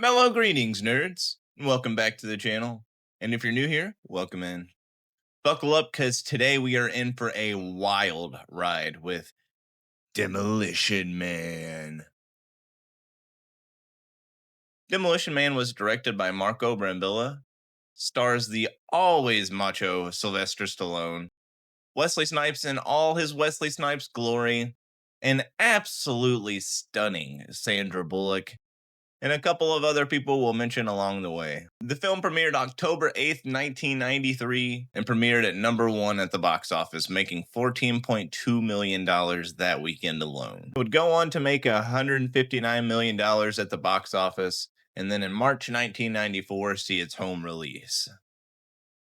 Mellow greetings, nerds. Welcome back to the channel. And if you're new here, welcome in. Buckle up, because today we are in for a wild ride with Demolition Man. Demolition Man was directed by Marco Brambilla, stars the always macho Sylvester Stallone, Wesley Snipes in all his Wesley Snipes glory, and absolutely stunning Sandra Bullock, and a couple of other people we'll mention along the way. The film premiered October 8th, 1993, and premiered at #1 at the box office, making $14.2 million that weekend alone. It would go on to make $159 million at the box office, and then in March 1994 see its home release.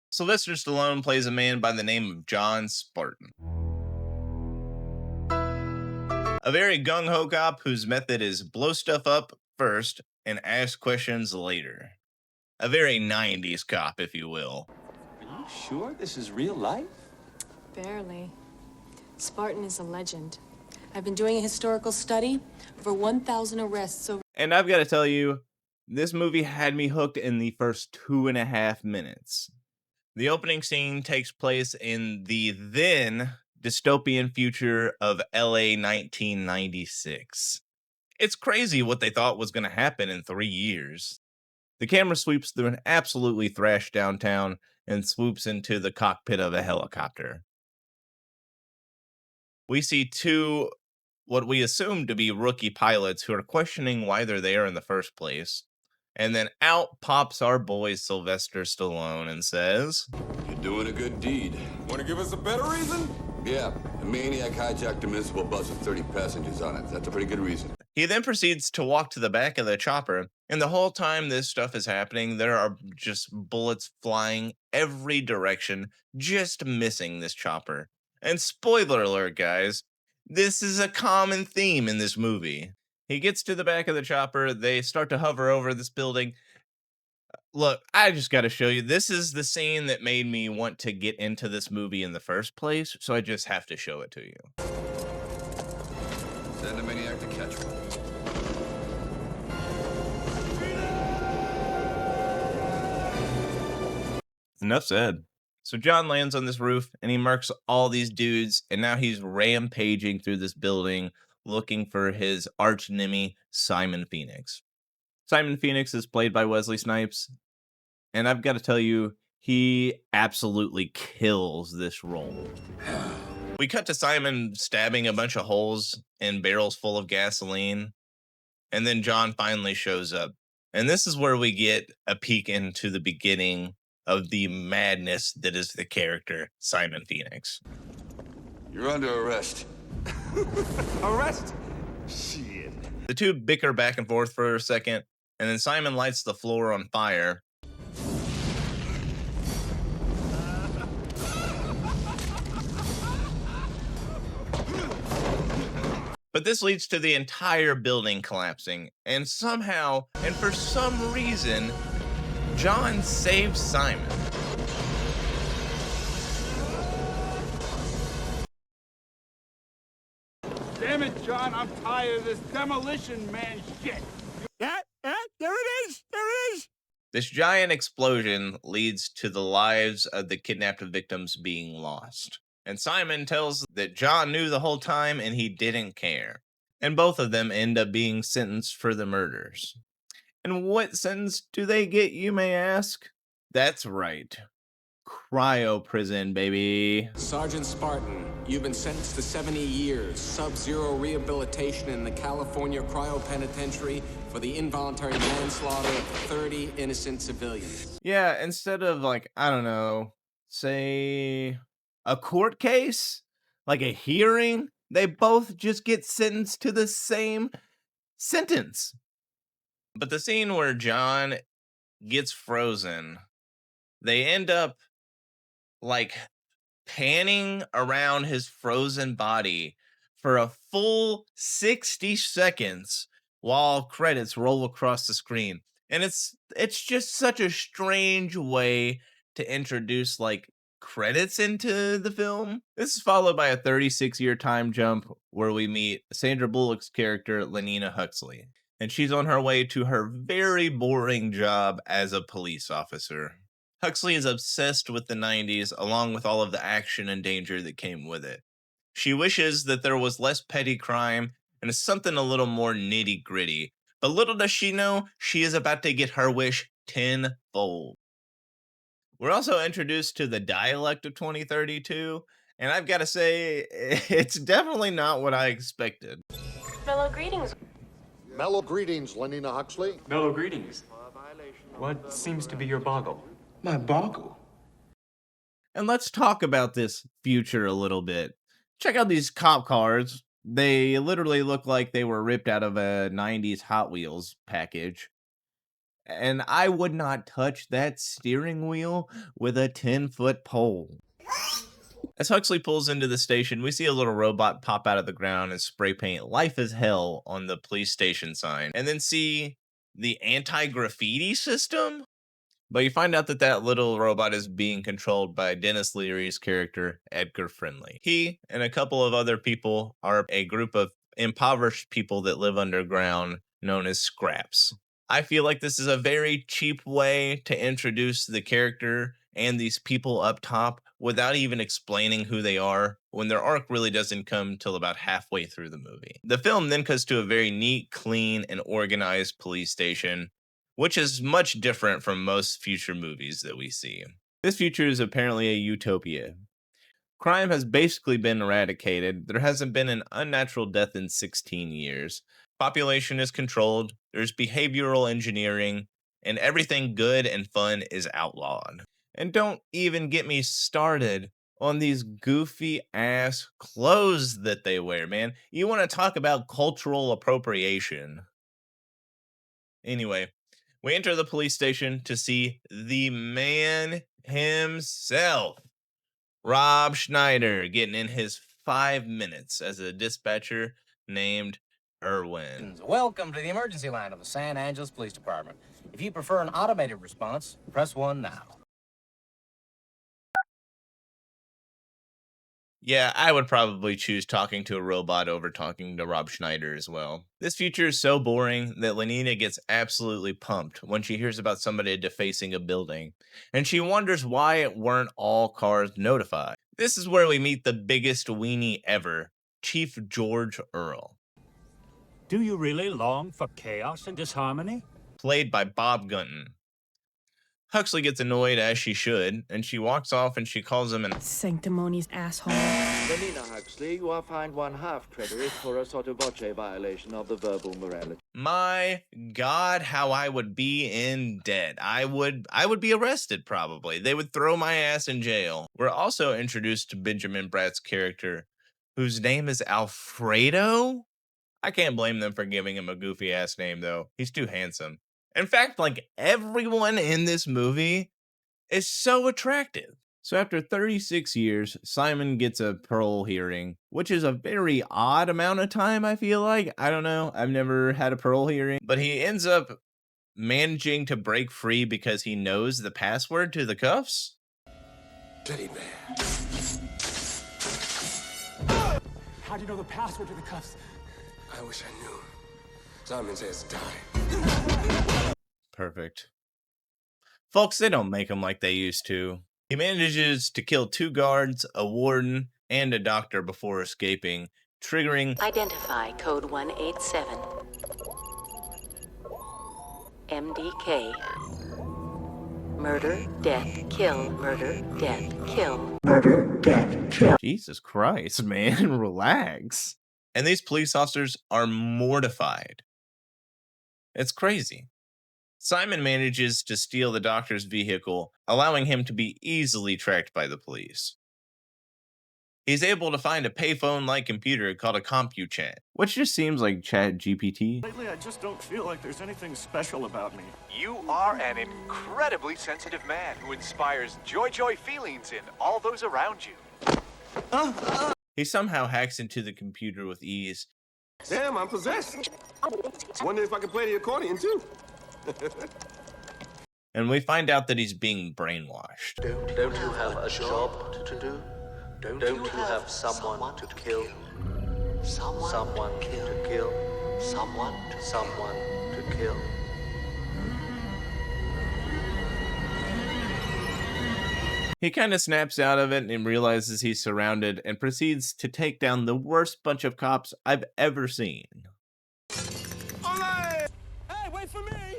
Sylvester Stallone plays a man by the name of John Spartan, a very gung-ho cop whose method is blow stuff up first and ask questions later. A very 90s cop, if you will. Are you sure this is real life? Barely. Spartan is a legend. I've been doing a historical study, over 1,000 arrests over. And I've got to tell you, this movie had me hooked in the first 2.5 minutes. The opening scene takes place in the then dystopian future of LA 1996. It's crazy what they thought was going to happen in 3 years. The camera sweeps through an absolutely thrashed downtown and swoops into the cockpit of a helicopter. We see two, what we assume to be rookie pilots, who are questioning why they're there in the first place. And then out pops our boy Sylvester Stallone and says, "You're doing a good deed." Want to give us a better reason? Yeah, a maniac hijacked a municipal bus with 30 passengers on it. That's a pretty good reason. He then proceeds to walk to the back of the chopper, and the whole time this stuff is happening, there are just bullets flying every direction, just missing this chopper. And spoiler alert, guys, this is a common theme in this movie. He gets to the back of the chopper, they start to hover over this building. Look, I just got to show you, this is the scene that made me want to get into this movie in the first place, so I just have to show it to you. Send the maniac to catch one. Enough said. So John lands on this roof and he marks all these dudes, and now he's rampaging through this building looking for his arch enemy, Simon Phoenix. Simon Phoenix is played by Wesley Snipes, and I've got to tell you, he absolutely kills this role. We cut to Simon stabbing a bunch of holes in barrels full of gasoline, and then John finally shows up. And this is where we get a peek into the beginning of the madness that is the character Simon Phoenix. You're under arrest. Arrest? Shit. The two bicker back and forth for a second, and then Simon lights the floor on fire. But this leads to the entire building collapsing, and somehow, and for some reason, John saves Simon. Damn it, John, I'm tired of this Demolition Man shit. Yeah, there it is, there it is. This giant explosion leads to the lives of the kidnapped victims being lost. And Simon tells that John knew the whole time and he didn't care. And both of them end up being sentenced for the murders. And what sentence do they get, you may ask? That's right. Cryo prison, baby. Sergeant Spartan, you've been sentenced to 70 years, sub-zero rehabilitation in the California Cryo Penitentiary for the involuntary manslaughter of 30 innocent civilians. Yeah, instead of, like, I don't know, say a court case, like a hearing, they both just get sentenced to the same sentence. But the scene where John gets frozen, they end up like panning around his frozen body for a full 60 seconds while credits roll across the screen. And it's just such a strange way to introduce like credits into the film. This is followed by a 36-year time jump where we meet Sandra Bullock's character, Lenina Huxley. and she's on her way to her very boring job as a police officer. Huxley is obsessed with the 90s, along with all of the action and danger that came with it. She wishes that there was less petty crime and something a little more nitty gritty, but little does she know, she is about to get her wish tenfold. We're also introduced to the dialect of 2032, and I've got to say, it's definitely not what I expected. Mellow greetings. Mellow greetings, Lenina Huxley. Mellow greetings. What seems to be your boggle? My boggle? And let's talk about this future a little bit. Check out these cop cars. They literally look like they were ripped out of a 90s Hot Wheels package. And I would not touch that steering wheel with a 10-foot pole. As Huxley pulls into the station, we see a little robot pop out of the ground and spray paint "Life is Hell" on the police station sign, and then see the anti-graffiti system. But you find out that that little robot is being controlled by Dennis Leary's character, Edgar Friendly. He and a couple of other people are a group of impoverished people that live underground known as Scraps. I feel like this is a very cheap way to introduce the character and these people up top without even explaining who they are, when their arc really doesn't come till about halfway through the movie. The film then cuts to a very neat, clean, and organized police station, which is much different from most future movies that we see. This future is apparently a utopia. Crime has basically been eradicated. There hasn't been an unnatural death in 16 years. Population is controlled, there's behavioral engineering, and everything good and fun is outlawed. And don't even get me started on these goofy ass clothes that they wear, man. You want to talk about cultural appropriation. Anyway, we enter the police station to see the man himself, Rob Schneider, getting in his 5 minutes as a dispatcher named Irwin. Welcome to the emergency line of the San Angeles Police Department. If you prefer an automated response, press 1 now. Yeah, I would probably choose talking to a robot over talking to Rob Schneider as well. This feature is so boring that Lenina gets absolutely pumped when she hears about somebody defacing a building, and she wonders why it weren't all cars notified. This is where we meet the biggest weenie ever, Chief George Earl. Do you really long for chaos and disharmony? Played by Bob Gunton. Huxley gets annoyed, as she should, and she walks off and she calls him an Sanctimonious asshole. Lenina Huxley, you are fined 1/2 credit for a sotto voce violation of the verbal morality. My God, how I would be in debt. I would be arrested probably. They would throw my ass in jail. We're also introduced to Benjamin Bratt's character, whose name is Alfredo. I can't blame them for giving him a goofy ass name though. He's too handsome. In fact, like everyone in this movie is so attractive. So after 36 years, Simon gets a parole hearing, which is a very odd amount of time, I feel like. I don't know. I've never had a parole hearing. But he ends up managing to break free because he knows the password to the cuffs. Teddy bear. How do you know the password to the cuffs? I wish I knew. Simon says die. Perfect. Folks, they don't make them like they used to. He manages to kill 2 guards, a warden, and a doctor before escaping, triggering Identify code 187. MDK. Murder, death, kill, murder, death, kill. Murder, death, kill. Jesus Christ, man, relax. And these police officers are mortified. It's crazy. Simon manages to steal the doctor's vehicle, allowing him to be easily tracked by the police. He's able to find a payphone-like computer called a CompuChat, which just seems like Chat GPT. Lately, I just don't feel like there's anything special about me. You are an incredibly sensitive man who inspires joy feelings in all those around you. He somehow hacks into the computer with ease. Damn, I'm possessed. Wonder if I can play the accordion too. And we find out that he's being brainwashed. Don't you have a job to do? Don't you have someone to kill? Someone to kill? Someone to kill. He kind of snaps out of it and realizes he's surrounded and proceeds to take down the worst bunch of cops I've ever seen. Hey, wait for me!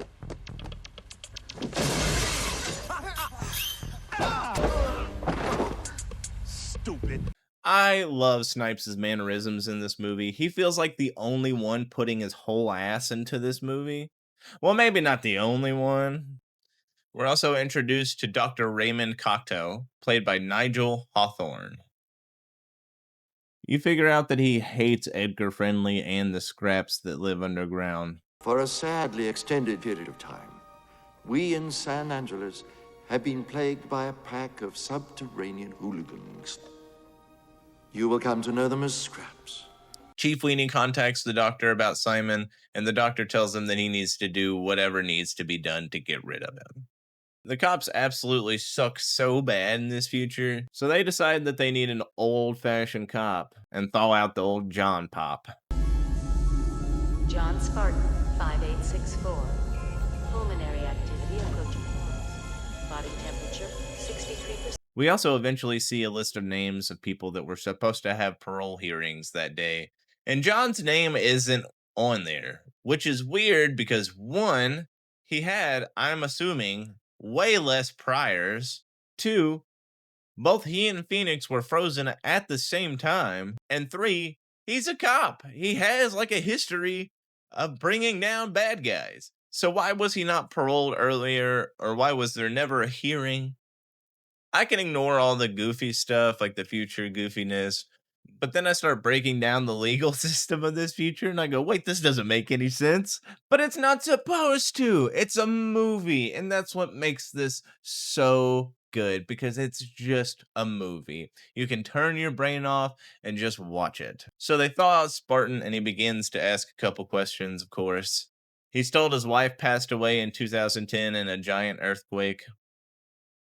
Stupid. I love Snipes' mannerisms in this movie. He feels like the only one putting his whole ass into this movie. Well, maybe not the only one. We're also introduced to Dr. Raymond Cocteau, played by Nigel Hawthorne. You figure out that he hates Edgar Friendly and the scraps that live underground. For a sadly extended period of time, we in San Angeles have been plagued by a pack of subterranean hooligans. You will come to know them as Scraps. Chief Weenie contacts the doctor about Simon, and the doctor tells him that he needs to do whatever needs to be done to get rid of him. The cops absolutely suck so bad in this future, so they decide that they need an old-fashioned cop and thaw out the old John Pop. John Spartan, 5864. Pulmonary activity approaching normal. Body temperature, 63%. We also eventually see a list of names of people that were supposed to have parole hearings that day, and John's name isn't on there, which is weird because, one, he had, I'm assuming, way less priors. Two, both he and Phoenix were frozen at the same time. And three, he's a cop. He has like a history of bringing down bad guys. So why was he not paroled earlier, or why was there never a hearing? I can ignore all the goofy stuff, like the future goofiness, but then I start breaking down the legal system of this future, and I go, wait, this doesn't make any sense. But it's not supposed to. It's a movie, and that's what makes this so good, because it's just a movie. You can turn your brain off and just watch it. So they thaw out Spartan, and he begins to ask a couple questions, of course. He's told his wife passed away in 2010 in a giant earthquake.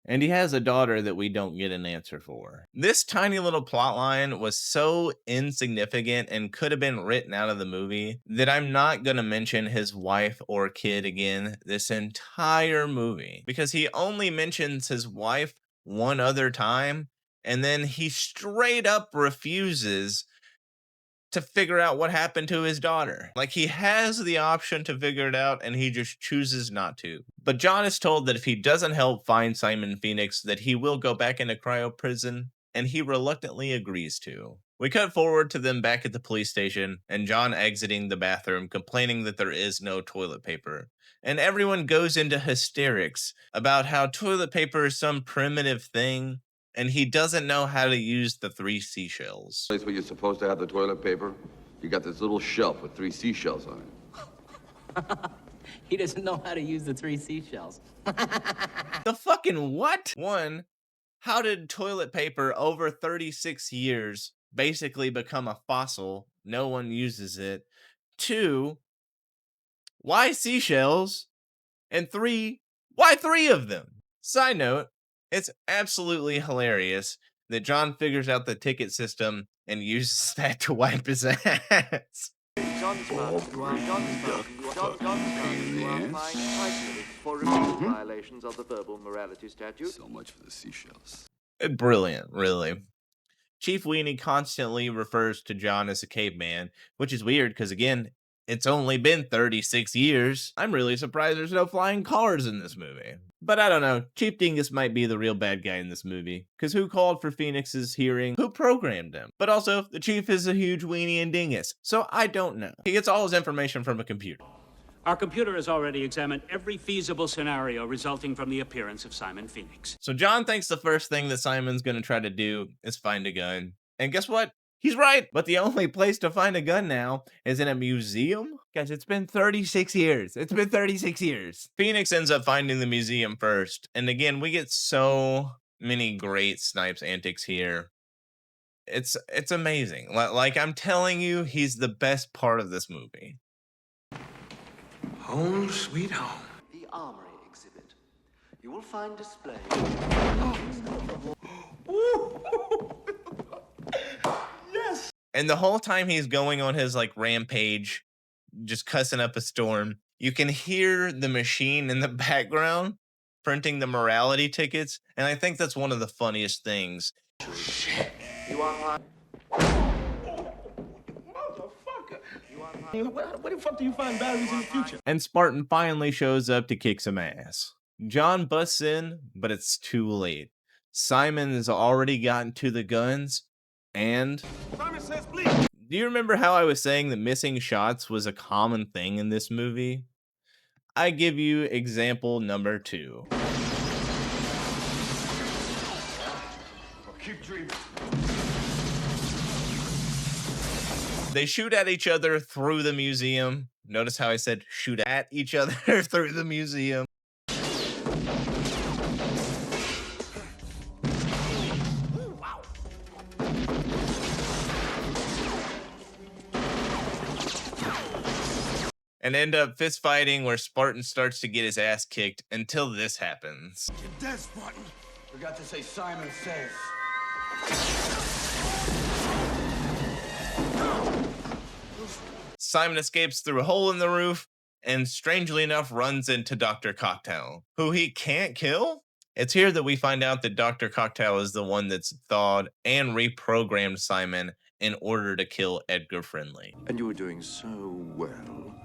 And he has a daughter that we don't get an answer for. This tiny little plot line was so insignificant and could have been written out of the movie that I'm not going to mention his wife or kid again this entire movie, because he only mentions his wife one other time, and then he straight up refuses to figure out what happened to his daughter. Like, he has the option to figure it out, and he just chooses not to. But John is told that if he doesn't help find Simon Phoenix, that he will go back into cryo prison, and he reluctantly agrees to. We cut forward to them back at the police station, and John exiting the bathroom, complaining that there is no toilet paper. And everyone goes into hysterics about how toilet paper is some primitive thing, and he doesn't know how to use the 3 seashells. Place where you're supposed to have the toilet paper, you got this little shelf with 3 seashells on it. He doesn't know how to use the 3 seashells. The fucking what? One, how did toilet paper over 36 years basically become a fossil? No one uses it. 2, why seashells? And 3, why 3 of them? Side note, it's absolutely hilarious that John figures out the ticket system and uses that to wipe his ass. For repeated violations of the verbal morality statute. So much for the seashells. Brilliant, really. Chief Weenie constantly refers to John as a caveman, which is weird because, again, it's only been 36 years. I'm really surprised there's no flying cars in this movie. But I don't know, Chief Dingus might be the real bad guy in this movie. Because who called for Phoenix's hearing? Who programmed him? But also, the Chief is a huge weenie and dingus, so I don't know. He gets all his information from a computer. Our computer has already examined every feasible scenario resulting from the appearance of Simon Phoenix. So John thinks the first thing that Simon's going to try to do is find a gun. And guess what? He's right, but the only place to find a gun now is in a museum? Guys, it's been 36 years. It's been 36 years. Phoenix ends up finding the museum first. And again, we get so many great Snipes antics here. It's amazing. Like I'm telling you, he's the best part of this movie. Home sweet home. The Armory exhibit. You will find displayed. And the whole time he's going on his like rampage, just cussing up a storm. You can hear the machine in the background printing the morality tickets, and I think that's one of the funniest things. You want where the fuck do you find batteries in the future? And Spartan finally shows up to kick some ass. John busts in, but it's too late. Simon has already gotten to the guns, and Simon says, please. do you remember how I was saying that missing shots was a common thing in this movie? I give you example number 2. Keep dreaming. They shoot at each other through the museum. Notice how I said shoot at each other through the museum. And end up fist fighting where Spartan starts to get his ass kicked until this happens. You're dead, Spartan. Forgot to say Simon says. Simon escapes through a hole in the roof and strangely enough runs into Dr. Cocktail, who he can't kill. It's here that we find out that Dr. Cocktail is the one that's thawed and reprogrammed Simon in order to kill Edgar Friendly. And you were doing so well.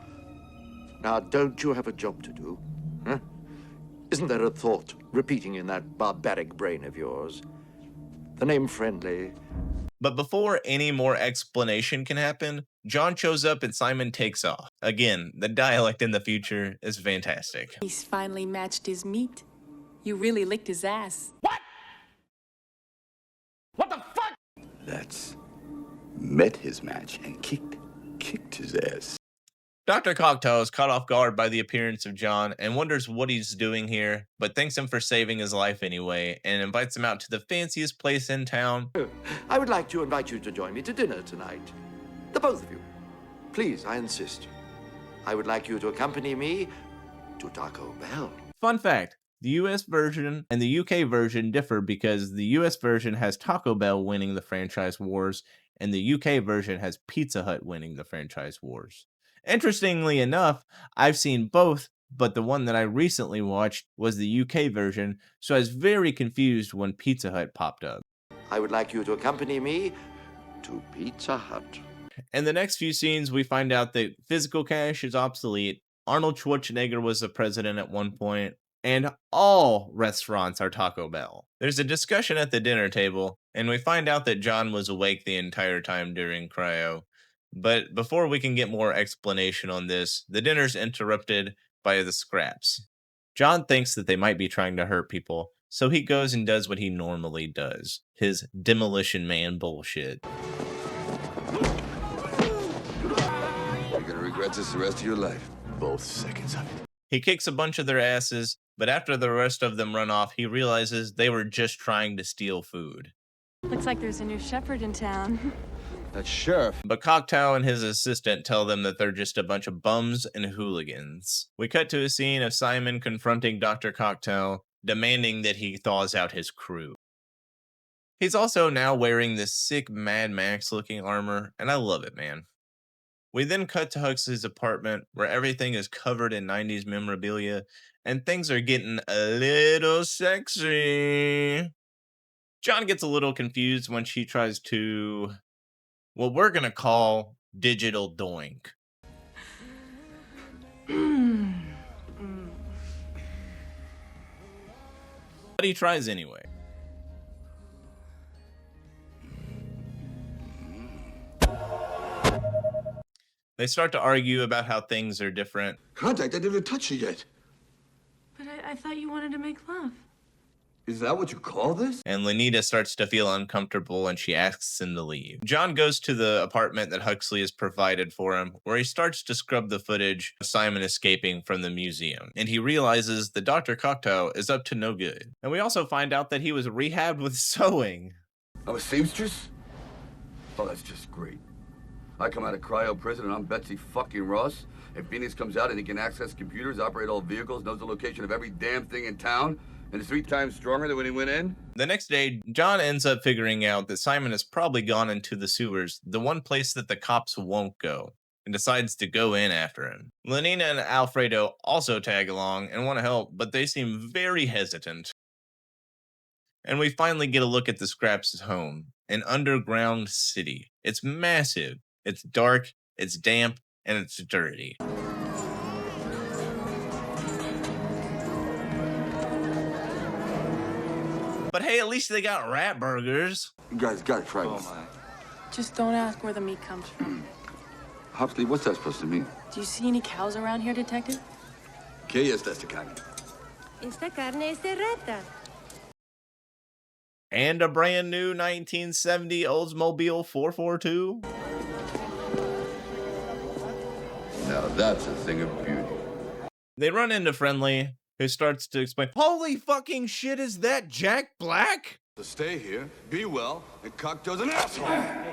Now, don't you have a job to do? Huh? Isn't there a thought repeating in that barbaric brain of yours? The name Friendly. But before any more explanation can happen, John shows up and Simon takes off. Again, the dialect in the future is fantastic. He's finally matched his meat. You really licked his ass. What? What the fuck? That's met his match and kicked his ass. Dr. Cocktail is caught off guard by the appearance of John and wonders what he's doing here, but thanks him for saving his life anyway, and invites him out to the fanciest place in town. I would like to invite you to join me to dinner tonight. The both of you. Please, I insist. I would like you to accompany me to Taco Bell. Fun fact, the US version and the UK version differ because the US version has Taco Bell winning the franchise wars, and the UK version has Pizza Hut winning the franchise wars. Interestingly enough, I've seen both, but the one that I recently watched was the UK version, so I was very confused when Pizza Hut popped up. I would like you to accompany me to Pizza Hut. In the next few scenes, we find out that physical cash is obsolete, Arnold Schwarzenegger was the president at one point, and all restaurants are Taco Bell. There's a discussion at the dinner table, and we find out that John was awake the entire time during cryo. But before we can get more explanation on this, the dinner's interrupted by the scraps. John thinks that they might be trying to hurt people, so he goes and does what he normally does, his Demolition Man bullshit. You're gonna regret this the rest of your life. Both seconds of it. He kicks a bunch of their asses, but after the rest of them run off, he realizes they were just trying to steal food. Looks like there's a new shepherd in town. That sheriff. But Cocktail and his assistant tell them that they're just a bunch of bums and hooligans. We cut to a scene of Simon confronting Dr. Cocktail, demanding that he thaws out his crew. He's also now wearing this sick Mad Max looking armor, and I love it, man. We then cut to Huxley's apartment, where everything is covered in 90s memorabilia, and things are getting a little sexy. John gets a little confused when she tries to, what we're gonna call digital doink. But he tries anyway. They start to argue about how things are different. Contact, I didn't touch you yet. But I thought you wanted to make love. Is that what you call this? And Lenita starts to feel uncomfortable and she asks him to leave. John goes to the apartment that Huxley has provided for him, where he starts to scrub the footage of Simon escaping from the museum. And he realizes that Dr. Cocktail is up to no good. And we also find out that he was rehabbed with sewing. I'm a seamstress? Oh, that's just great. I come out of cryo prison and I'm Betsy fucking Ross. If Phoenix comes out and he can access computers, operate all vehicles, knows the location of every damn thing in town, and is 3 times stronger than when he went in. The next day, John ends up figuring out that Simon has probably gone into the sewers, the one place that the cops won't go. and decides to go in after him. Lenina and Alfredo also tag along and want to help, but they seem very hesitant. And we finally get a look at the Scraps' home, an underground city. It's massive, it's dark, it's damp, and it's dirty. But hey, at least they got rat burgers. You guys gotta try this. Just don't ask where the meat comes from. Huxley, what's that supposed to mean? Do you see any cows around here, Detective? ¿Qué es esta carne? Esta carne es de rata. And a brand new 1970 Oldsmobile 442. Now that's a thing of beauty. They run into Friendly, who starts to explain, holy fucking shit, is that Jack Black? To stay here, be well, and Cocteau's an asshole.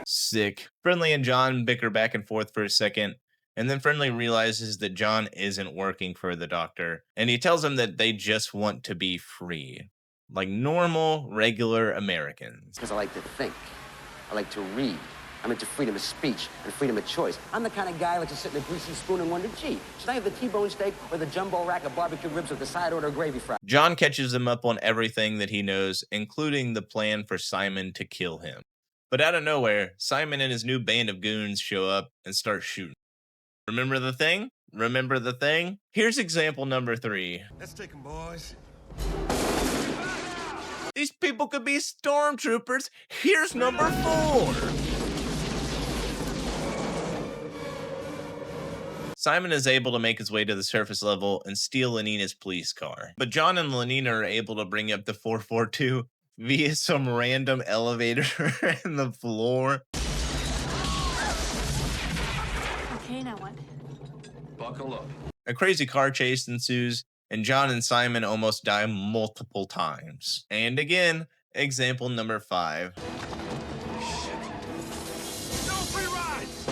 Sick. Friendly and John bicker back and forth for a second, and then Friendly realizes that John isn't working for the doctor, and he tells him that they just want to be free. Like normal, regular Americans. Because I like to think. I like to read. I'm into freedom of speech and freedom of choice. I'm the kind of guy who likes to sit in a greasy spoon and wonder, gee, should I have the T-bone steak or the jumbo rack of barbecue ribs with the side order gravy fry? John catches him up on everything that he knows, including the plan for Simon to kill him. But out of nowhere, Simon and his new band of goons show up and start shooting. Remember the thing? Remember the thing? Here's example number 3. Let's take them, boys. These people could be stormtroopers. Here's number 4. Simon is able to make his way to the surface level and steal Lenina's police car. But John and Lenina are able to bring up the 442 via some random elevator in the floor. Okay, now what? Buckle up. A crazy car chase ensues, and John and Simon almost die multiple times. And again, example number 5. No free rides!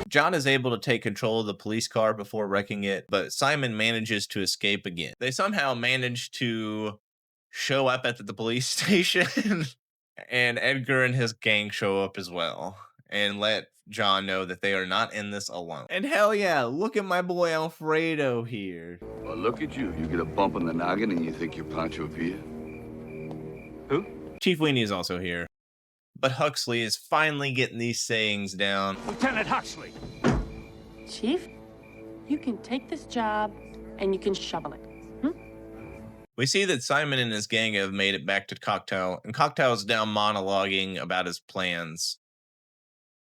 John is able to take control of the police car before wrecking it, but Simon manages to escape again. They somehow manage to show up at the police station, and Edgar and his gang show up as well, and let John know that they are not in this alone. And hell yeah, look at my boy Alfredo here. Well, look at you. You get a bump on the noggin and you think you're Pancho Villa? Who? Chief Weenie is also here. But Huxley is finally getting these sayings down. Lieutenant Huxley! Chief, you can take this job and you can shovel it. We see that Simon and his gang have made it back to Cocteau, and Cocteau is now monologuing about his plans.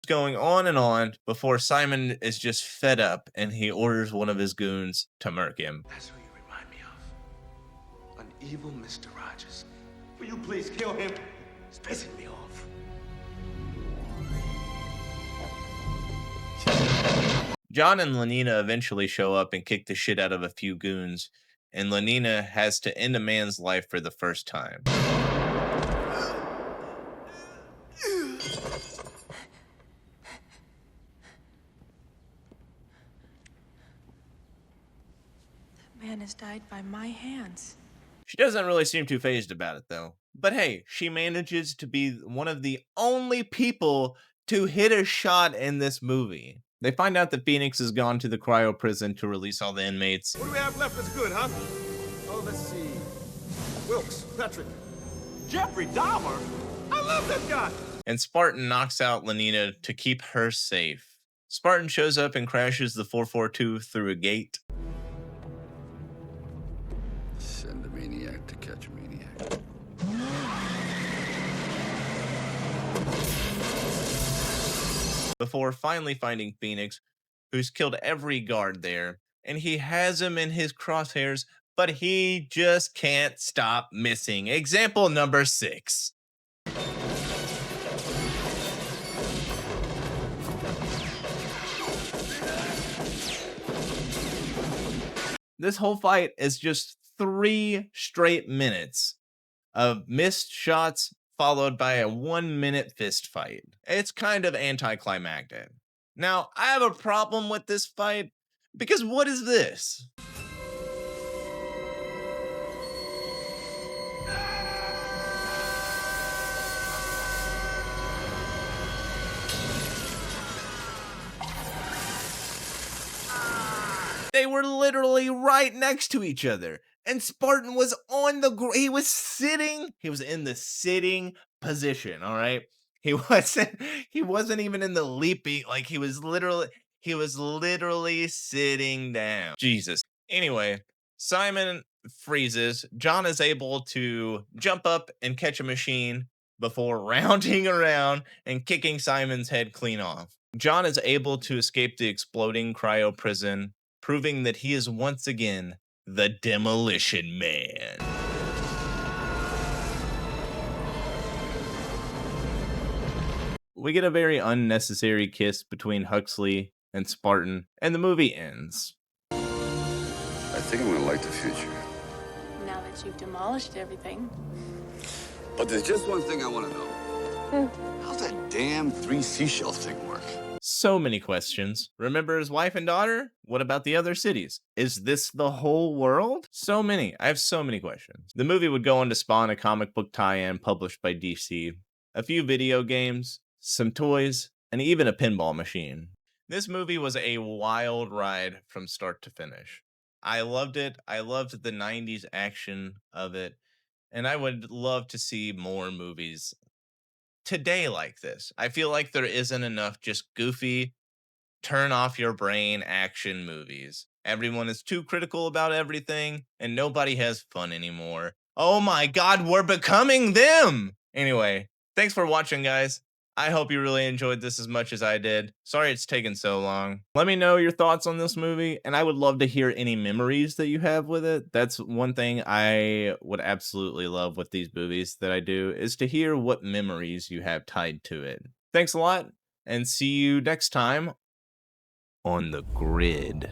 Going on and on before Simon is just fed up and he orders one of his goons to murk him. That's who you remind me of. An evil Mr. Rogers. Will you please kill him? He's pissing me off. John and Lenina eventually show up and kick the shit out of a few goons, and Lenina has to end a man's life for the first time. Man has died by my hands. She doesn't really seem too fazed about it, though. But hey, she manages to be one of the only people to hit a shot in this movie. They find out that Phoenix has gone to the cryo prison to release all the inmates. What do we have left that's good, huh? Oh, let's see. Wilkes, Patrick. Jeffrey Dahmer? I love that guy. And Spartan knocks out Lenina to keep her safe. Spartan shows up and crashes the 442 through a gate. Send a maniac to catch a maniac. Before finally finding Phoenix, who's killed every guard there, and he has him in his crosshairs, but he just can't stop missing. Example number 6. This whole fight is just 3 straight minutes of missed shots followed by a 1-minute fist fight. It's kind of anticlimactic. Now, I have a problem with this fight because what is this? They were literally right next to each other. And Spartan was on the he was in the sitting position, all right? He wasn't he wasn't even in the leaping, like he was literally sitting down. Jesus. Anyway, Simon freezes. John is able to jump up and catch a machine before rounding around and kicking Simon's head clean off. John is able to escape the exploding cryo prison, proving that he is once again the Demolition Man. We get a very unnecessary kiss between Huxley and Spartan, and the movie ends. I think I'm gonna like the future. Now that you've demolished everything. But there's just one thing I want to know. How's that damn 3 seashell thing work? So many questions. Remember his wife and daughter? What about the other cities? Is this the whole world? So many. I have so many questions. The movie would go on to spawn a comic book tie-in published by DC, a few video games, some toys, and even a pinball machine. This movie was a wild ride from start to finish. I loved it. I loved the 90s action of it, and I would love to see more movies today like this. I feel like there isn't enough just goofy, turn off your brain action movies. Everyone is too critical about everything, and nobody has fun anymore. Oh my god, we're becoming them! Anyway, thanks for watching, guys. I hope you really enjoyed this as much as I did. Sorry it's taken so long. Let me know your thoughts on this movie, and I would love to hear any memories that you have with it. That's one thing I would absolutely love with these movies that I do, is to hear what memories you have tied to it. Thanks a lot, and see you next time on the grid.